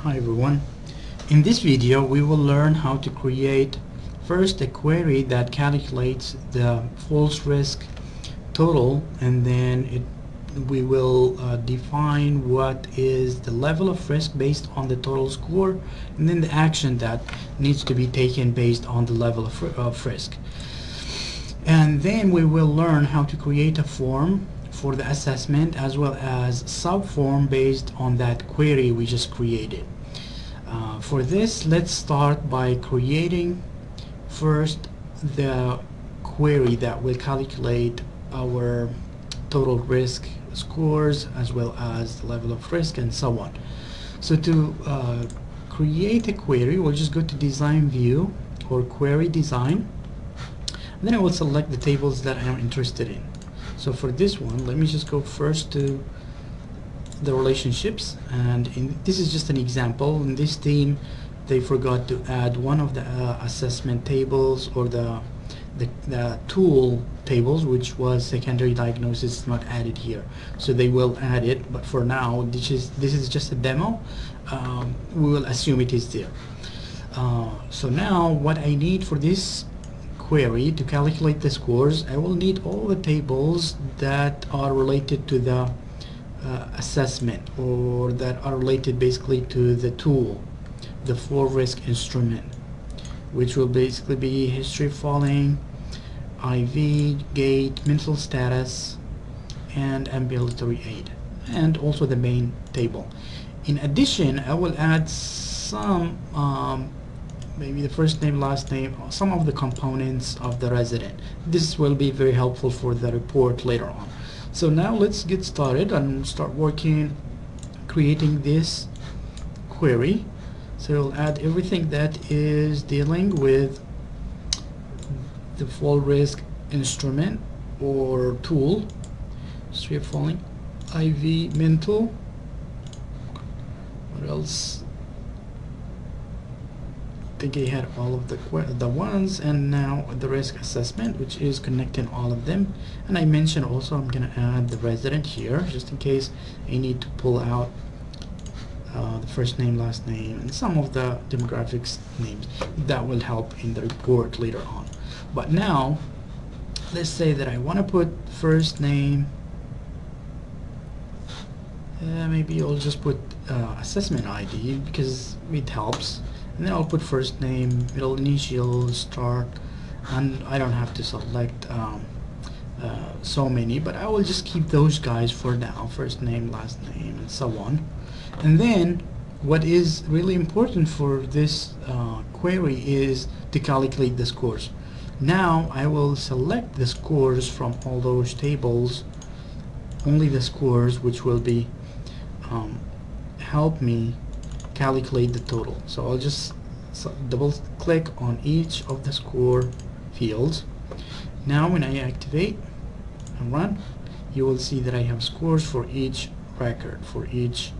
Hi everyone. In this video we will learn how to create first a query that calculates the false risk total, and then we will define what is the level of risk based on the total score, and then the action that needs to be taken based on the level of risk. And then we will learn how to create a form for the assessment as well as subform based on that query we just created. For this, let's start by creating first the query that will calculate our total risk scores as well as the level of risk and so on. So to create a query, we'll just go to design view or query design. Then I will select the tables that I am interested in. So for this one, let me just go first to the relationships, and this is just an example. In this team, they forgot to add one of the assessment tables or the tool tables, which was secondary diagnosis, not added here. So they will add it, but for now, this is just a demo. We will assume it is there. So now what I need for this query to calculate the scores, I will need all the tables that are related to the assessment, or that are related basically to the tool, the fall risk instrument, which will basically be history of falling, IV, gait, mental status, and ambulatory aid, and also the main table. In addition, I will add some maybe the first name, last name, some of the components of the resident. This will be very helpful for the report later on. So now let's get started and start working creating this query. So we'll add everything that is dealing with the fall risk instrument or tool, history of falling, IV, mental. What else? I think I had all of the ones, and now the risk assessment, which is connecting all of them. And I mentioned also I'm going to add the resident here just in case I need to pull out the first name, last name, and some of the demographics names. That will help in the report later on. But now let's say that I want to put first name, maybe I'll just put assessment ID because it helps. And then I'll put first name, middle initial, start, and I don't have to select so many, but I will just keep those guys for now, first name, last name, and so on. And then what is really important for this query is to calculate the scores. Now I will select the scores from all those tables, only the scores which will be help me calculate the total. So I'll just double click on each of the score fields. Now when I activate and run, you will see that I have scores for each record, for each.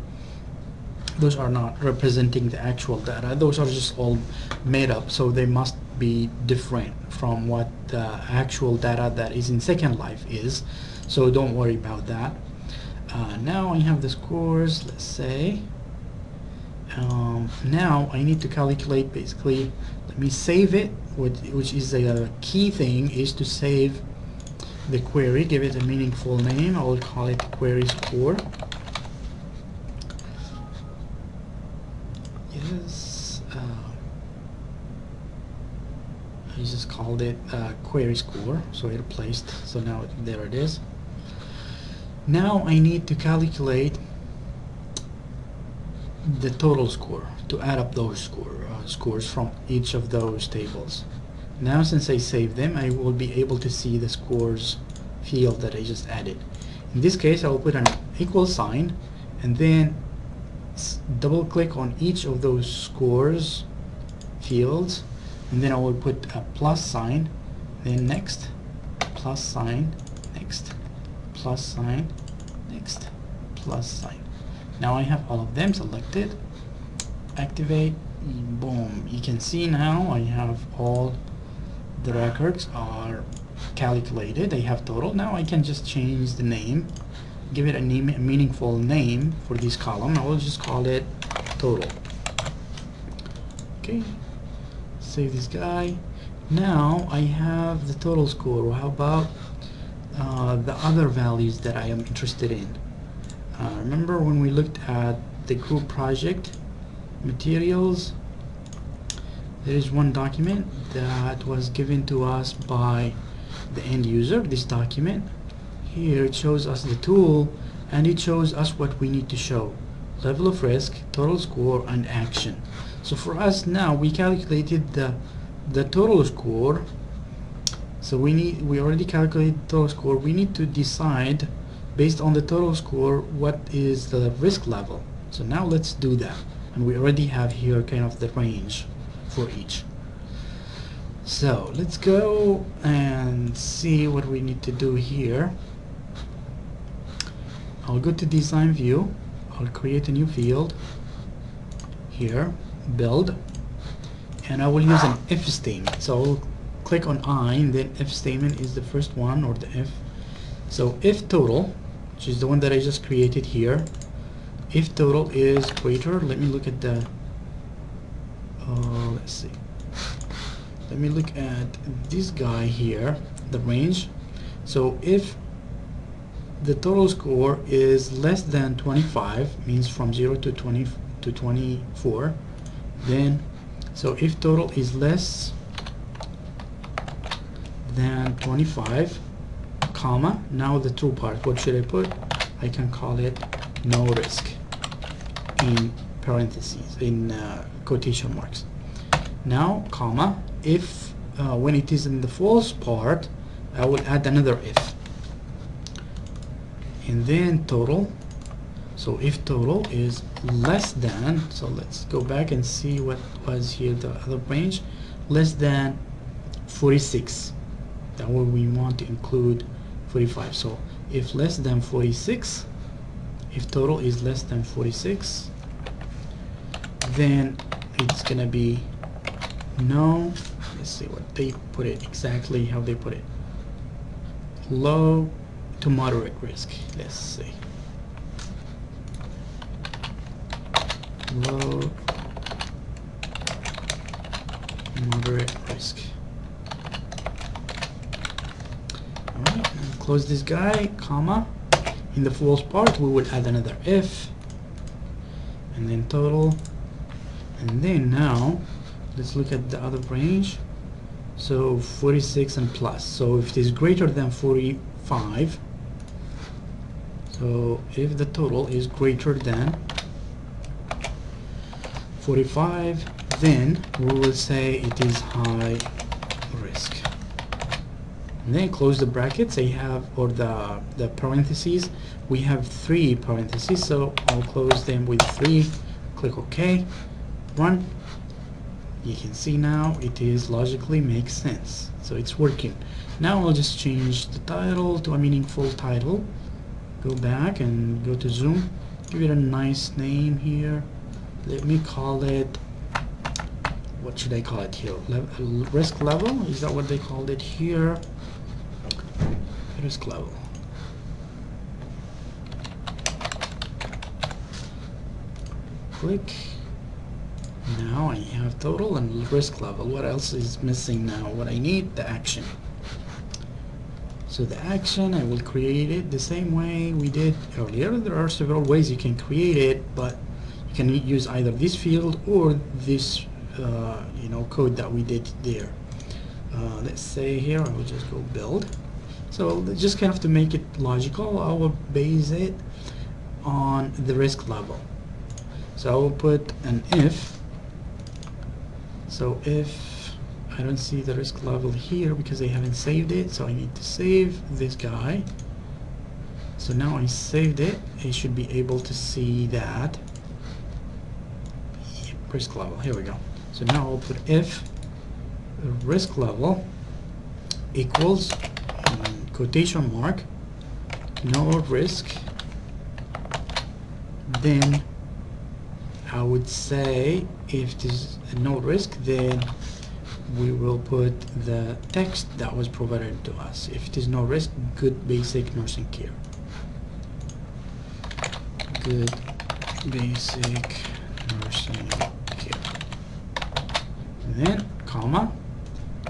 Those are not representing the actual data, those are just all made up, so they must be different from what the actual data that is in Second Life is, so don't worry about that. Now I have the scores, let's say. Now I need to calculate, basically, let me save it, which is a key thing, is to save the query, give it a meaningful name. I will call it query score. Yes, I just called it query score, so it replaced, so now there it is. Now I need to calculate the total score, to add up those scores from each of those tables. Now since I saved them, I will be able to see the scores field that I just added. In this case, I will put an equal sign and then double click on each of those scores fields, and then I will put a plus sign, then next, plus sign, next, plus sign, next, plus sign. Now I have all of them selected, activate, boom. You can see now I have all the records are calculated, they have total. Now I can just change the name, give it a meaningful name for this column. I will just call it total. Okay, save this guy. Now I have the total score. How about the other values that I am interested in? Remember when we looked at the group project materials, there is one document that was given to us by the end user. This document here, it shows us the tool, and it shows us what we need to show: level of risk, total score, and action. So for us now, we calculated the total score. So we already calculated the total score. We need to decide based on the total score what is the risk level. So now let's do that, and we already have here kind of the range for each. So let's go and see what we need to do here. I'll go to design view. I'll create a new field here, build, and I will use an if statement. So I'll click on I, and then if statement is the first one, or the if. So if total, which is the one that I just created here, if total is greater, let me look at the let's see, let me look at this guy here, the range. So if the total score is less than 25, means from 0 to 20 to 24, then, so if total is less than 25, comma, now the true part, what should I put? I can call it no risk in parentheses, in quotation marks. Now, comma, if when it is in the false part, I will add another if, and then total. So if total is less than, so let's go back and see what was here, the other range, less than 46. That way we want to include 45. So if less than 46, if total is less than 46, then it's gonna be no, let's see what they put it, exactly how they put it, low to moderate risk. Let's see, low moderate risk. Alright, close this guy, comma. In the false part, we will add another if, and then total, and then now let's look at the other range. So 46 and plus. So if it is greater than 45, so if the total is greater than 45, then we will say it is high risk. And then close the brackets. I have, or the parentheses, we have 3 parentheses, so I'll close them with 3, click OK, run. You can see now it is logically makes sense, so it's working. Now I'll just change the title to a meaningful title, go back and go to zoom, give it a nice name here. Let me call it, what should I call it here? Risk level, is that what they called it here? Risk level. Click. Now I have total and risk level. What else is missing now? What I need, the action. So the action, I will create it the same way we did earlier. There are several ways you can create it, but you can use either this field or this code that we did there. Let's say here I will just go build. So just kind of to make it logical, I will base it on the risk level. So I will put an if. So if I don't see the risk level here because I haven't saved it, so I need to save this guy. So now I saved it, I should be able to see that. Yep, risk level, here we go. So now I'll put if risk level equals quotation mark no risk, then I would say if it is no risk, then we will put the text that was provided to us. If it is no risk, good basic nursing care. Good basic nursing care. and then comma,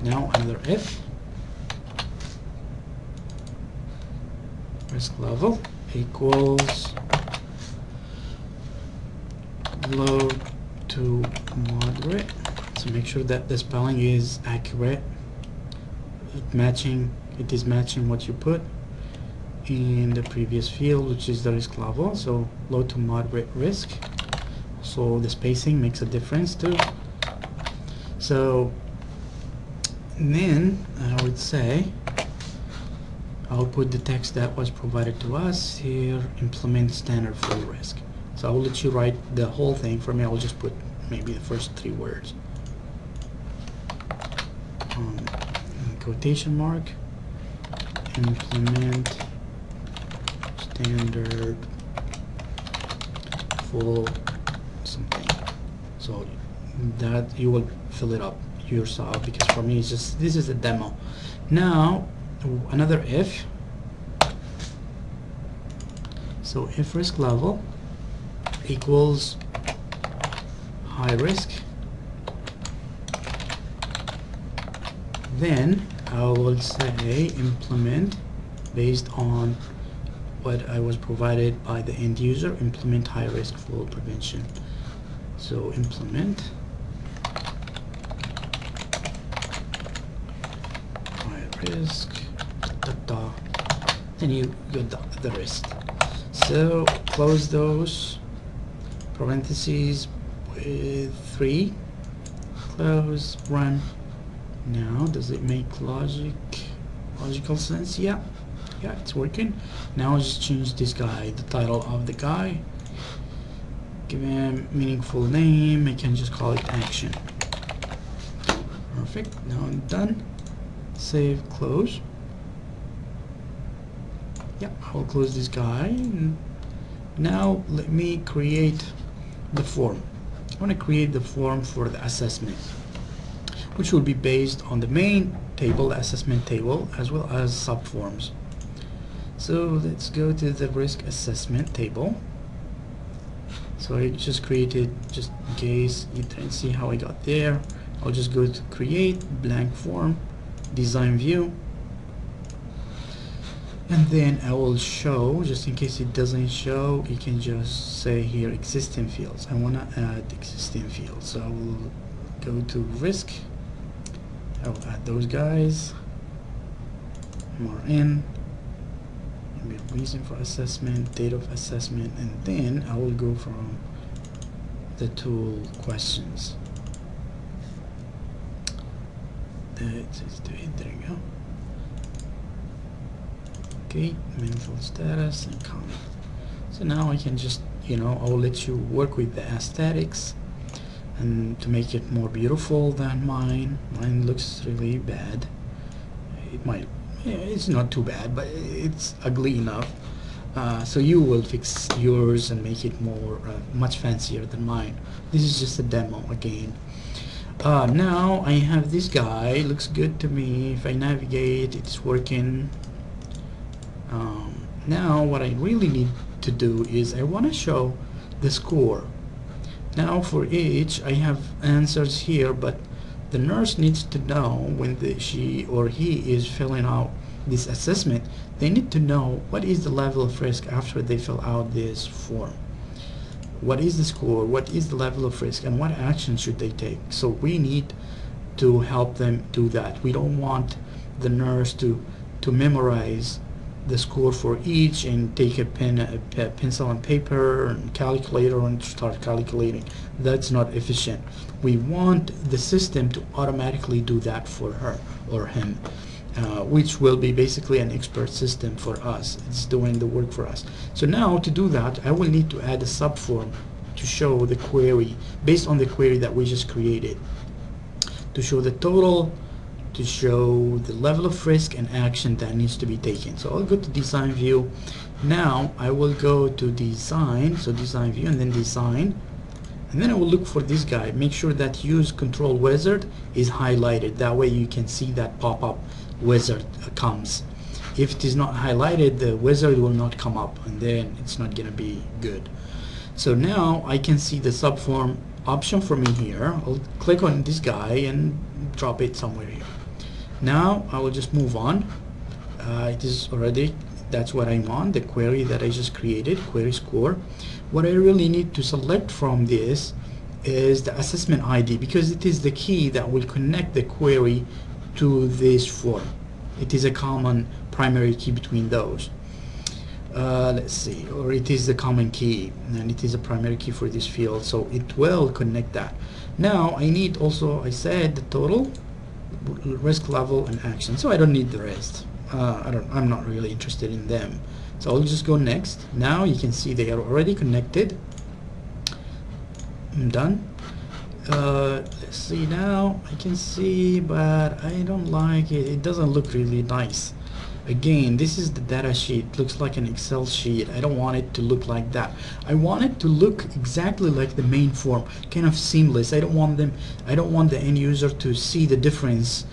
now another if, risk level equals low to moderate. So make sure that the spelling is accurate, it is matching what you put in the previous field, which is the risk level. So low to moderate risk. So the spacing makes a difference too. So then I would say I'll put the text that was provided to us here, implement standard full risk. So I'll let you write the whole thing. For me, I'll just put maybe the first 3 words. Quotation mark, implement standard full something. So that you will fill it up yourself, because for me it's just, this is a demo. Now another if. So if risk level equals high risk, then I will say implement, based on what I was provided by the end user, implement high risk fall prevention. So implement high risk, then you got the rest. So close those parentheses with 3, close, run. Now does it make logical sense? Yeah, it's working. Now just change this guy, the title of the guy, give him meaningful name. I can just call it action. Perfect. Now I'm done. Save, close. Yeah, I'll close this guy. Now let me create the form. I want to create the form for the assessment, which will be based on the main table, the assessment table, as well as subforms. So let's go to the risk assessment table. So I just created, just in case you didn't see how I got there, I'll just go to create blank form, design view, and then I will show, just in case it doesn't show, you can just say here existing fields. I want to add existing fields, so I will go to risk, I will add those guys, more in, maybe reason for assessment, date of assessment, and then I will go from the tool questions. There you go. Okay, mental status and comment. So now I can just, I'll let you work with the aesthetics and to make it more beautiful than mine. Mine looks really bad. It's not too bad, but it's ugly enough. So you will fix yours and make it more, much fancier than mine. This is just a demo again. Now I have this guy, looks good to me. If I navigate, it's working. Now what I really need to do is I want to show the score. Now for each I have answers here, but the nurse needs to know when she or he is filling out this assessment, they need to know what is the level of risk after they fill out this form. What is the score, what is the level of risk, and what action should they take? So we need to help them do that. We don't want the nurse to memorize the score for each and take a pencil and paper and calculator and start calculating. That's not efficient. We want the system to automatically do that for her or him, which will be basically an expert system for us. It's doing the work for us. So now to do that, I will need to add a subform to show the query based on the query that we just created, to show the total, to show the level of risk and action that needs to be taken. So I'll go to design view. Now I will go to design, so design view and then design, and then I will look for this guy. Make sure that use control wizard is highlighted, that way you can see that pop-up wizard comes. If it is not highlighted, the wizard will not come up, and then it's not gonna be good. So now I can see the subform option for me here. I'll click on this guy and drop it somewhere here. Now I will just move on. It is already, that's what I'm on, the query that I just created, query score. What I really need to select from this is the assessment ID, because it is the key that will connect the query to this form. It is a common primary key between those. Let's see, or it is the common key, and it is a primary key for this field, so it will connect that. Now I need also, I said, the total, risk level, and action, so I don't need the rest. I'm not really interested in them, so I'll just go next. Now you can see they are already connected. I'm done. Let's see, now I can see, but I don't like it. It doesn't look really nice. Again, this is the data sheet. It looks like an Excel sheet. I don't want it to look like that. I want it to look exactly like the main form, kind of seamless. I don't want the end user to see the difference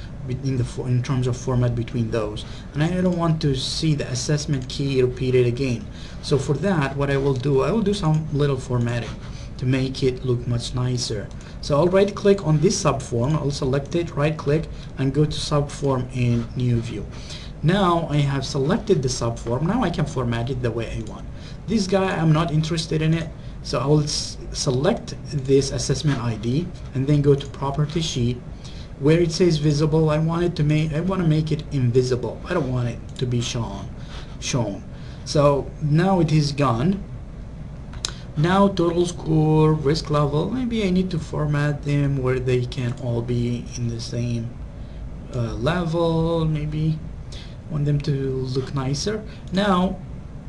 in terms of format between those, and I don't want to see the assessment key repeated again. So for that, what I will do some little formatting to make it look much nicer. So I'll right click on this subform, I'll select it, right click, and go to subform in new view. Now I have selected the subform. Now I can format it the way I want. This guy, I'm not interested in it, so I will select this assessment ID and then go to property sheet. Where it says visible, I want to make it invisible. I don't want it to be shown. So now it is gone. Now total score, risk level, maybe I need to format them where they can all be in the same level. Maybe want them to look nicer. Now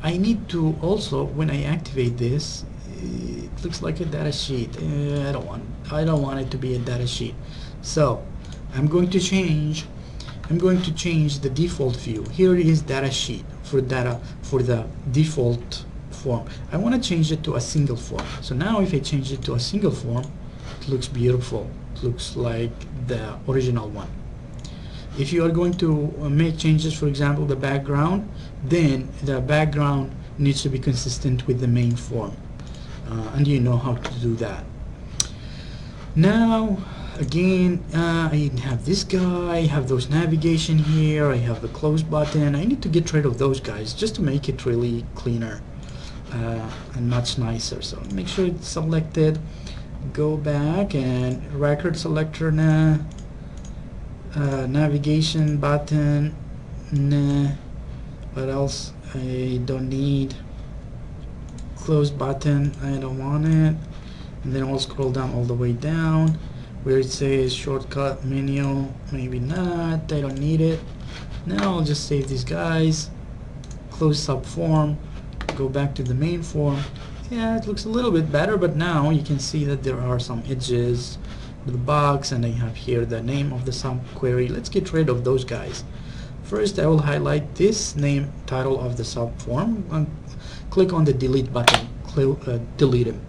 I need to also, when I activate this, it looks like a data sheet. I don't want it to be a data sheet. So I'm going to change the default view. Here is data sheet for the default form. I want to change it to a single form. So now if I change it to a single form, it looks beautiful. It looks like the original one. If you are going to make changes, for example the background, then the background needs to be consistent with the main form, and you know how to do that. Now again, I have this guy, I have those navigation here, I have the close button. I need to get rid of those guys just to make it really cleaner and much nicer. So make sure it's selected, go back, and record selector, nah. Navigation button, nah. What else? I don't need. Close button, I don't want it. And then I'll scroll down all the way down where it says shortcut menu, maybe not, I don't need it. Now I'll just save these guys, close subform, go back to the main form. Yeah, it looks a little bit better, but now you can see that there are some edges with the box, and I have here the name of the subquery. Let's get rid of those guys. First I will highlight this name title of the subform and click on the delete button, delete them.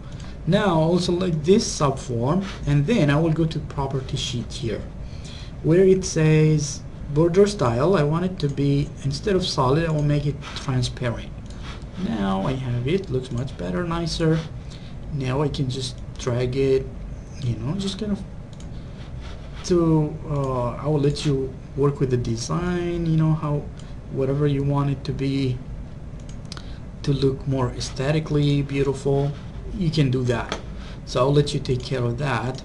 Now I'll select this subform, and then I will go to property sheet here where it says border style. I want it to be, instead of solid, I will make it transparent. Now I have it, looks much better, nicer. Now I can just drag it, you know, just kind of to I will let you work with the design, you know, how whatever you want it to be to look more aesthetically beautiful, you can do that. So I'll let you take care of that.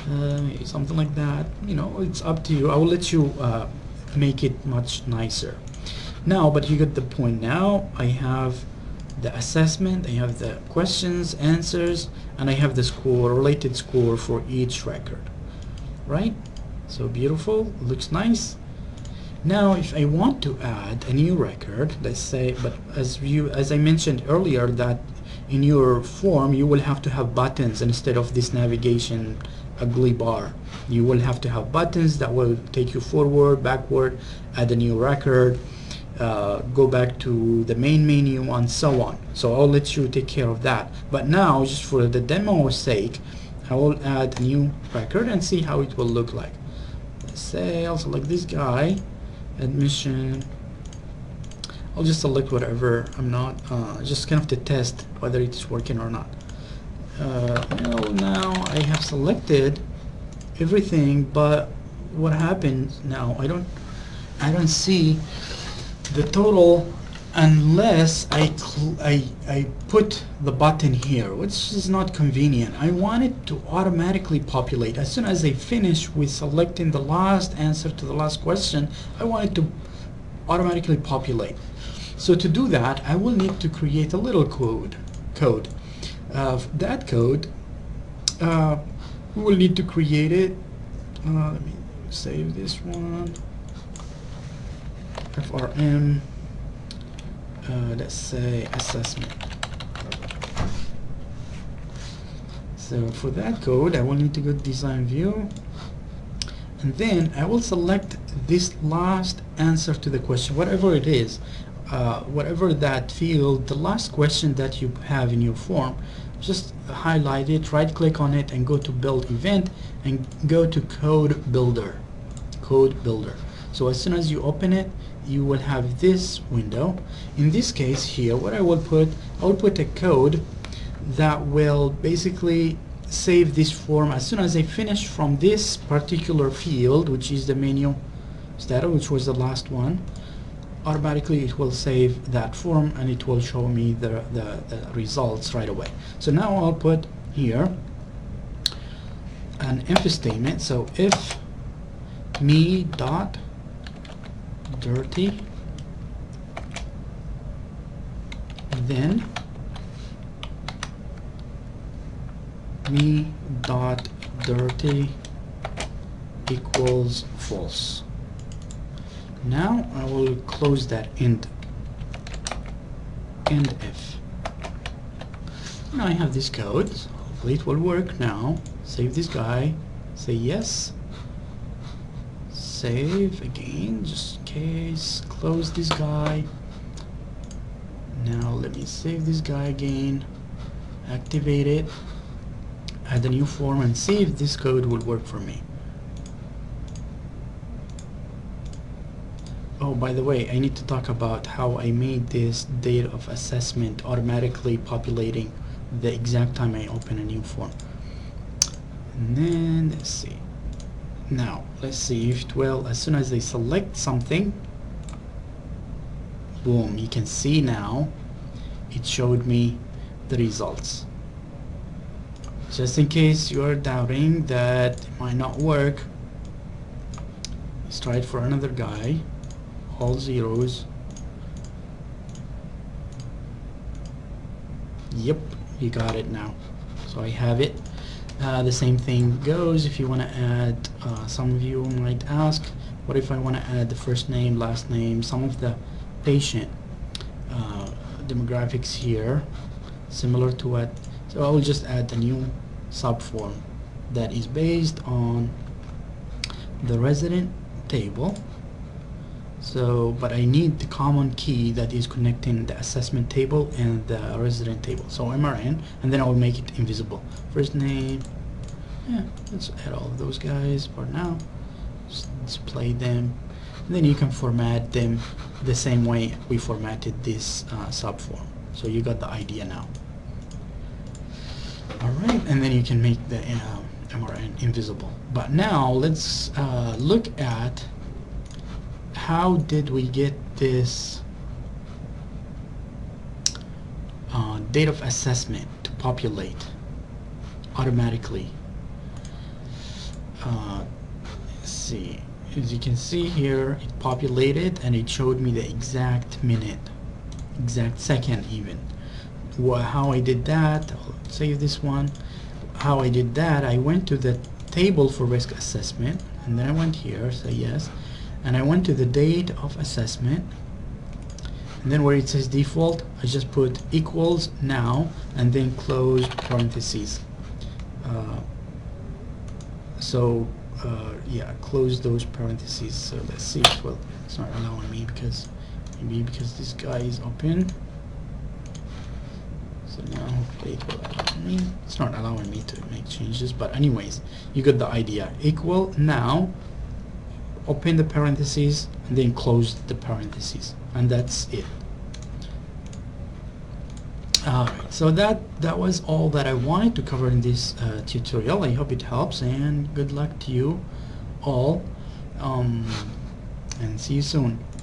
Maybe something like that, you know, it's up to you. I will let you make it much nicer. Now, but you get the point. Now I have the assessment, I have the questions, answers, and I have the score, related score for each record, right? So beautiful, looks nice. Now if I want to add a new record, let's say, but as I mentioned earlier, that in your form you will have to have buttons instead of this navigation ugly bar. You will have to have buttons that will take you forward, backward, add a new record, go back to the main menu, and so on. So I'll let you take care of that. But now, just for the demo's sake, I will add a new record and see how it will look like. Let's say I'll select this guy, admission. I'll just select whatever. I'm not just kind of to test whether it is working or not. Well, now I have selected everything, but what happens now? I don't see the total unless I put the button here, which is not convenient. I want it to automatically populate. As soon as I finish with selecting the last answer to the last question, I want it to automatically populate. So to do that, I will need to create a little code. That code, we will need to create it. Let me save this one. FRM, let's say assessment. So for that code, I will need to go to design view, and then I will select this last answer to the question, whatever it is, whatever that field, the last question that you have in your form. Just highlight it, right click on it, and go to build event and go to code builder. So as soon as you open it, you will have this window. In this case here, what I will put a code that will basically save this form. As soon as I finish from this particular field, which is the menu status, which was the last one, automatically it will save that form and it will show me the results right away. So now I'll put here an if statement. So if me dot dirty, then me dot dirty equals false. Now I will close that end if. Now I have this code, so hopefully it will work now. Save this guy, say yes, save again just in case, close this guy. Now let me save this guy again, activate it, add a new form, and see if this code will work for me. Oh, by the way, I need to talk about how I made this date of assessment automatically populating the exact time I open a new form. And then let's see. Now let's see if it will, as soon as I select something, boom, you can see now it showed me the results. Just in case you're doubting that it might not work, let's try it for another guy. All zeros. Yep, you got it now. So I have it. The same thing goes if you want to add, some of you might ask, what if I want to add the first name, last name, some of the patient demographics here, similar to what, so I will just add a new subform that is based on the resident table. So, but I need the common key that is connecting the assessment table and the resident table. So MRN, and then I will make it invisible. First name, yeah, let's add all of those guys for now. Just display them. And then you can format them the same way we formatted this subform. So you got the idea now. Alright, and then you can make the MRN invisible. But now let's look at how did we get this date of assessment to populate automatically. Let's see, as you can see here, it populated and it showed me the exact minute, exact second even. How I did that, I'll save this one. How I did that, I went to the table for risk assessment, and then I went here, say yes, and I went to the date of assessment, and then where it says default, I just put equals now and then close parentheses. Yeah, close those parentheses. So let's see if, well, it's not allowing me because maybe because this guy is open. So now hopefully it will allow me. It's not allowing me to make changes, but anyways, you got the idea. Equal now, open the parentheses and then close the parentheses, and that's it. So that was all that I wanted to cover in this tutorial. I hope it helps, and good luck to you all, and see you soon.